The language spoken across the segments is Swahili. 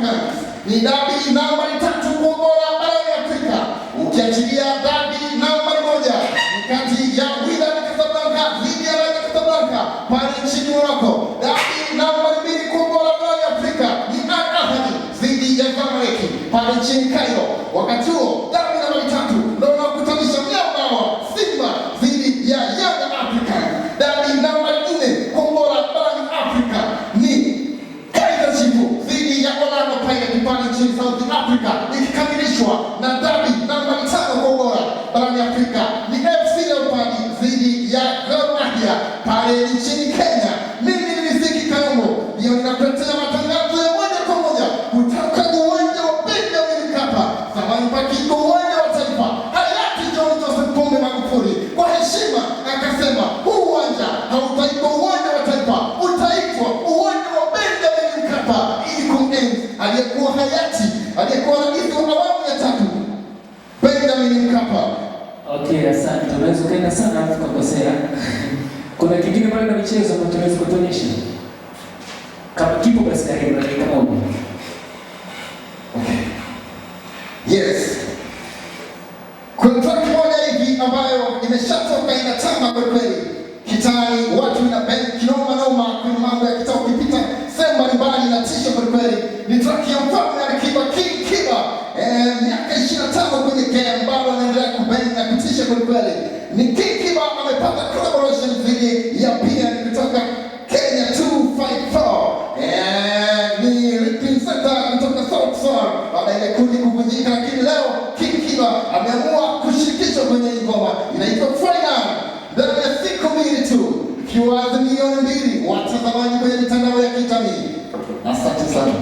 Africans. Ni dabi nambari 3 kwa ubora barani Afrika, ukiachilia dabi nambari 1 kati ya Wydad Casablanca dhidi ya Raja Casablanca pale nchini Morocco. Dabi nambari 2 kwa ubora barani Afrika ni Al Ahly dhidi ya Zamalek pale nchini Cairo. Wakati huo dabi nambari 3 ndio unakutanisha mnyama Simba dhidi ya Young Africans. Dabi nambari 4 kwa ubora barani Afrika ni Kaizer Chiefs dhidi ya Orlando Pirates pale nchini South Africa, ikikamilishwa na dabi nambari 5 kwa ubora barani Afrika ni FC Leopards dhidi ya Gor Mahia pale nchini Kenya. Mimi ni Riziki Kanombo, ndio ninakuletea matangazo ya moja kwa moja kutoka uwanja wa Benjamin Mkapa, zamani pakiitwa uwanja wa Taifa. Hayati John Joseph Pombe Magufuli kwa heshima akasema huu uwanja hautaitwa uwanja wa Taifa, utaitwa uwanja wa Benjamin Mkapa, ili kumenzi aliyekuwa hayati, aliyekuwa rais wa awamu ya 3 Benjamin Mkapa. Okay, asante. Unaweza kaenda sana hapo kukosea. Kuna kingine pale na michezo ambacho tunaweza kutuonyesha? Kama kipo basi karibu na dakika moja. Okay. Yes. Kuna track moja hivi ambayo imeshatoka inatamba kwa kweli. Kitani watu na band kinoma noma, kuna mambo ya kitao kipita sehemu mbalimbali na tisha kwa kweli. Ni track ya mfalme Alikiba King Kiba. Miaka 25 kwenye game bado anaendelea kubend na kutisha kwa kweli. Ni King Kiba amepata collaboration dhidi ya pia kutoka Kenya 254. Ni representer kutoka South Soul baada ya kundi kuvunjika, lakini leo King Kiba ameamua kushirikishwa kwenye ngoma inaitwa Final. Ndani ya siku mbili tu ikiwa milioni 2 watazamaji kwenye mitandao ya kijamii. Asante sana.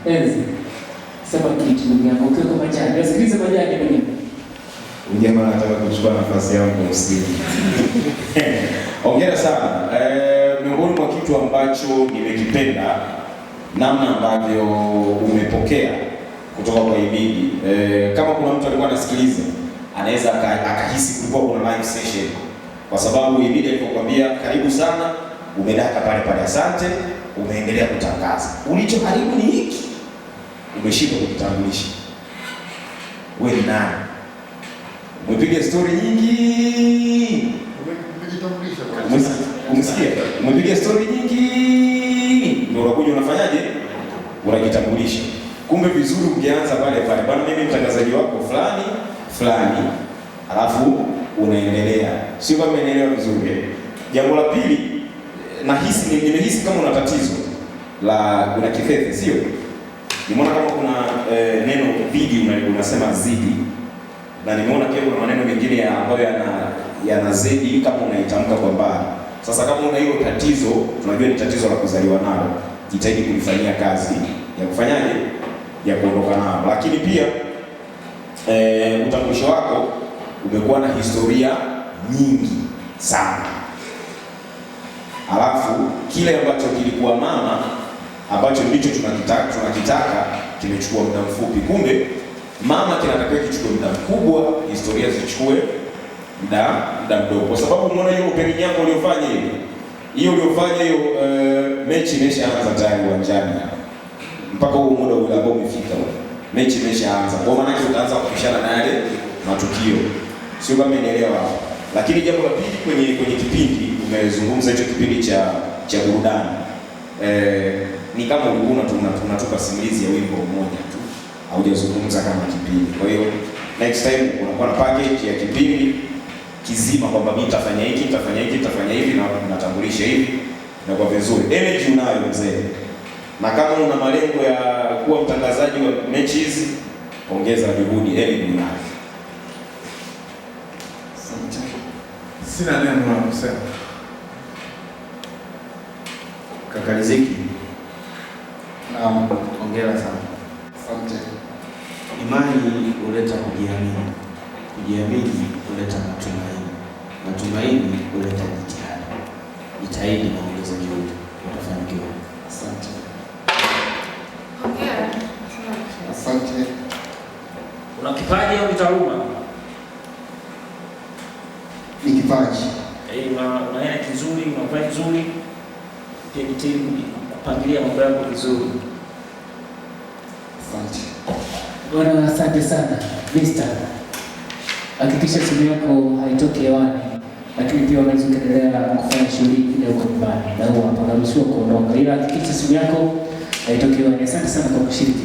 Enzi. Sema kitu ndugu yangu, ukiwa kwa majani. Nasikiliza majani mwenyewe. Jamaa anataka kuchukua nafasi yangu kwa usiku. Hongera sana. Miongoni mwa kitu ambacho nimekipenda namna ambavyo umepokea kutoka kwa Ibidi. Kama kuna mtu alikuwa anasikiliza, anaweza akahisi kulikuwa kuna live session. Kwa sababu Ibidi alipokuambia karibu sana, umedaka pale pale asante, umeendelea kutangaza. Ulichoharibu ni hiki. Umeshindwa kujitambulisha. Wewe ni nani? Umepiga story nyingi. Umesikia? Umepiga story nyingi. Ndio unakuja unafanyaje? Unajitambulisha. Kumbe vizuri ungeanza pale pale. Bwana mimi mtangazaji wako fulani. Alafu unaendelea. Sio kama umeelewa vizuri. Jambo la pili, nimehisi kama una tatizo la kuna kifedha, sio? Nimeona kama kuna neno video unasema zidi. Na nimeona pia kuna maneno mengine ambayo yanazidi kama unaitamka kwa mbali. Sasa kama una hilo tatizo, tunajua ni tatizo la kuzaliwa nalo. Jitahidi kulifanyia kazi ya kufanyaje? Ya kuondoka nalo. Lakini pia utambulisho wako umekuwa na historia nyingi sana. Alafu kile ambacho kilikuwa mama ambacho ndicho tunakitaka kimechukua muda mfupi. Kumbe mama kinatakiwa kichukue muda mkubwa, historia zichukue muda mdogo. Kwa sababu umeona hiyo opening yako uliyofanya hiyo mechi imeshaanza tayari uwanjani. Mpaka huo muda ule ambao umefika mechi imeshaanza. Kwa maana yake utaanza kupishana na yale matukio. Sio kama umeelewa. Lakini jambo la pili kwenye kipindi umezungumza hicho kipindi cha burudani. Ni kama ulikuwa tunatupa simulizi ya wimbo mmoja tu. Haujazungumza kama kipindi. Kwa hiyo next time unakuwa na package ya kipindi kizima kwamba mimi nitafanya hivi na natambulisha hivi na kwa vizuri. Energy unayo mzee. Na kama una malengo ya kuwa mtangazaji wa mechi hizi, ongeza juhudi, energy unayo. Sina neno la kusema. Kaka Riziki. Naam, hongera sana. Asante. Imani huleta kujiamini. Kujiamini huleta matumaini. Matumaini huleta jitihada. Jitahidi na ongeza juhudi, utafanikiwa. Asante. Hongera. Asante. Una kipaji au taaluma? Ni kipaji. Una hela nzuri, unafanya vizuri. Pia jitahidi kupangilia mambo yako vizuri. Bwana, asante sana. Mister, hakikisha simu yako haitoki hewani, lakini pia unaweza kuendelea kufanya shughuli ile huko nyumbani, na huo hapa unaruhusiwa kuondoka, ila hakikisha simu yako haitoki hewani. Asante sana kwa kushiriki.